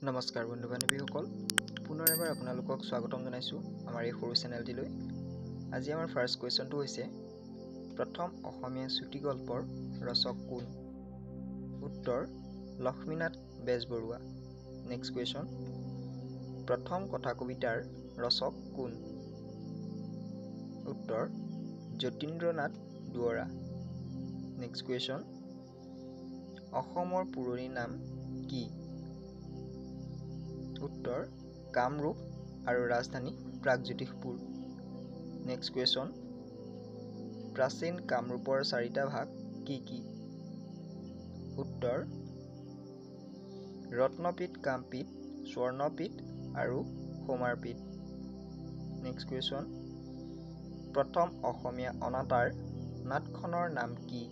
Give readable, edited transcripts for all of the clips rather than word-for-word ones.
নমস্কাৰ বন্ধু বান্ধৱীসকল, পুনৰ এবাৰ আপোনালোকক স্বাগতম জনাইছোঁ আমাৰ এই সৰু চেনেলটিলৈ। আজি আমাৰ ফাৰ্ষ্ট কুৱেশ্যনটো হৈছে প্ৰথম অসমীয়া চুটি গল্পৰ ৰচক কোন? উত্তৰ লক্ষ্মীনাথ বেজবৰুৱা। নেক্সট কুৱেশ্যন, প্ৰথম কথা কবিতাৰ ৰচক কোন? উত্তৰ যতীন্দ্ৰনাথ দুৱৰা। নেক্সট কুৱেশ্যন, অসমৰ পুৰণি নাম কি? উত্তৰ কামৰূপ আৰু ৰাজধানী প্ৰাগজ্যোতিষপুৰ। নেক্সট কুৱেশ্যন, প্ৰাচীন কামৰূপৰ চাৰিটা ভাগ কি কি? উত্তৰ ৰত্নপীঠ, কামপীঠ, স্বৰ্ণপীঠ আৰু সৌমাৰপীঠ। নেক্সট কুৱেশ্যন, প্ৰথম অসমীয়া অনাতাঁৰ নাটখনৰ নাম কি?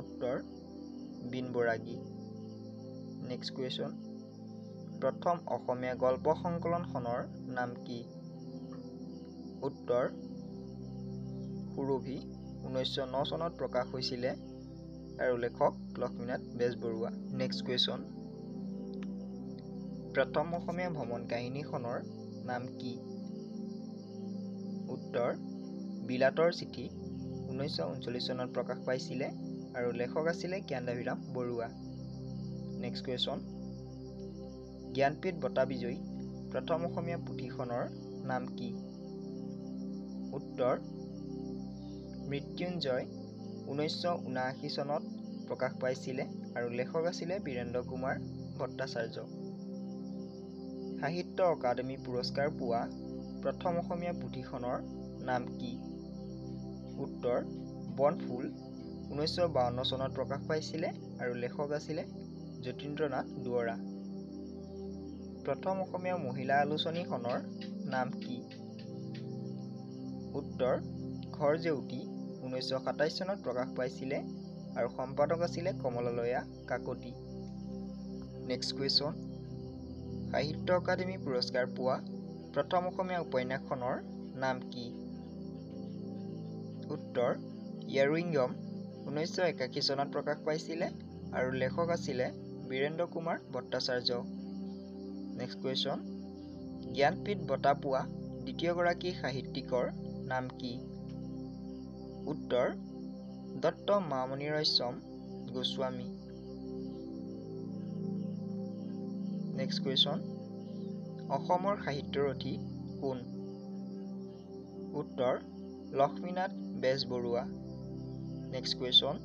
উত্তৰ বিনবৰাগী। নেক্সট কুৱেশ্যন, প্ৰথম অসমীয়া গল্প সংকলনখনৰ নাম কি? উত্তৰ সুৰভি। 1909 চনত প্ৰকাশ হৈছিলে আৰু লেখক লক্ষ্মীনাথ বেজবৰুৱা। নেক্সট কুৱেশ্যন, প্ৰথম অসমীয়া ভ্ৰমণ কাহিনীখনৰ নাম কি? উত্তৰ বিলাতৰ চিঠি। 1939 চনত প্ৰকাশ পাইছিলে আৰু লেখক আছিলে জ্ঞানদাভিৰাম বৰুৱা। নেক্সট কুৱেশ্যন, জ্ঞানপীঠ বঁটা বিজয়ী প্ৰথম অসমীয়া পুথিখনৰ নাম কি? উত্তৰ মৃত্যুঞ্জয়। 1979 চনত প্ৰকাশ পাইছিলে আৰু লেখক আছিলে বীৰেন্দ্ৰ কুমাৰ ভট্টাচাৰ্য। সাহিত্য অকাডেমি পুৰস্কাৰ পোৱা প্ৰথম অসমীয়া পুথিখনৰ নাম কি? উত্তৰ বনফুল। 1952 চনত প্ৰকাশ পাইছিলে আৰু লেখক আছিলে যতীন্দ্ৰনাথ দুৱৰা। প্ৰথম অসমীয়া মহিলা আলোচনীখনৰ নাম কি? উত্তৰ ঘৰ জেউতী। 1927 চনত প্ৰকাশ পাইছিলে আৰু সম্পাদক আছিলে কমলালয়া কাকতি। নেক্সট কুৱেশ্যন, সাহিত্য অকাডেমি পুৰস্কাৰ পোৱা প্ৰথম অসমীয়া উপন্যাসখনৰ নাম কি? উত্তৰ ইয়াৰুইংগম। 1981 চনত প্ৰকাশ পাইছিলে আৰু লেখক আছিলে বীৰেন্দ্ৰ কুমাৰ ভট্টাচাৰ্য। নেক্সট কুৱেশ্যন, জ্ঞানপীঠ বঁটা পোৱা দ্বিতীয়গৰাকী সাহিত্যিকৰ নাম কি? উত্তৰ দত্ত মামণি ৰয়ছম গোস্বামী। নেক্সট কুৱেশ্যন, অসমৰ সাহিত্যৰথী কোন? উত্তৰ লক্ষ্মীনাথ বেজবৰুৱা। নেক্সট কুৱেশ্যন,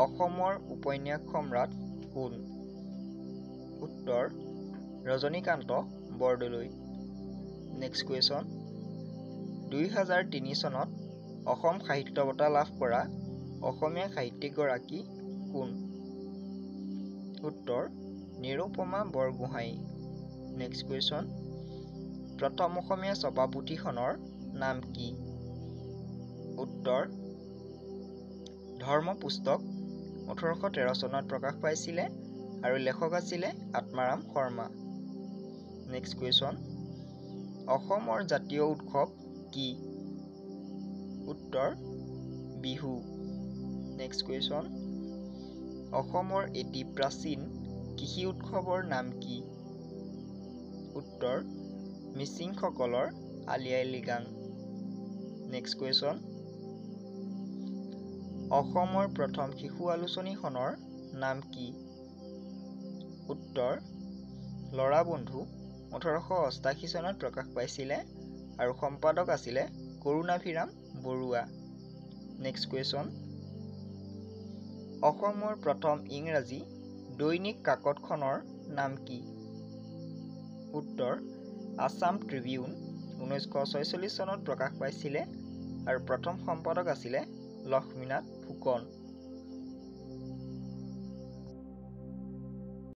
অসমৰ উপন্যাস সম্ৰাট কোন? উত্তৰ ৰজনীকান্ত বৰদলৈ। নেক্সট কুৱেশ্যন, 2003 চনত অসম সাহিত্য বঁটা লাভ কৰা অসমীয়া সাহিত্যিকগৰাকী কোন? উত্তৰ নিৰুপমা বৰগোহাঁই। নেক্সট কুৱেশ্যন, প্ৰথম অসমীয়া ছপা পুথিখনৰ নাম কি? উত্তৰ ধৰ্মপুস্তক। 1813 চনত প্ৰকাশ পাইছিলে আৰু লেখক আছিলে আত্মাৰাম শৰ্মা। নেক্সট কুৱেশ্যন, অসমৰ জাতীয় উৎসৱ কি? উত্তৰ বিহু। নেক্সট কুৱেশ্যন, অসমৰ এটি প্ৰাচীন কৃষি উৎসৱৰ নাম কি? উত্তৰ মিচিংসকলৰ আলি আই লৃগাং। নেক্সট কুৱেশ্যন, অসমৰ প্ৰথম শিশু আলোচনীখনৰ নাম কি? উত্তৰ ল'ৰা বন্ধু। 1888 চনত প্ৰকাশ পাইছিলে আৰু সম্পাদক আছিলে কৰুণাভিৰাম বৰুৱা। নেক্সট কুৱেশ্যন, অসমৰ প্ৰথম ইংৰাজী দৈনিক কাকতখনৰ নাম কি? উত্তৰ আছাম ট্ৰিবিউন। 1946 চনত প্ৰকাশ পাইছিলে আৰু প্ৰথম সম্পাদক আছিলে লক্ষ্মীনাথ ফুকন।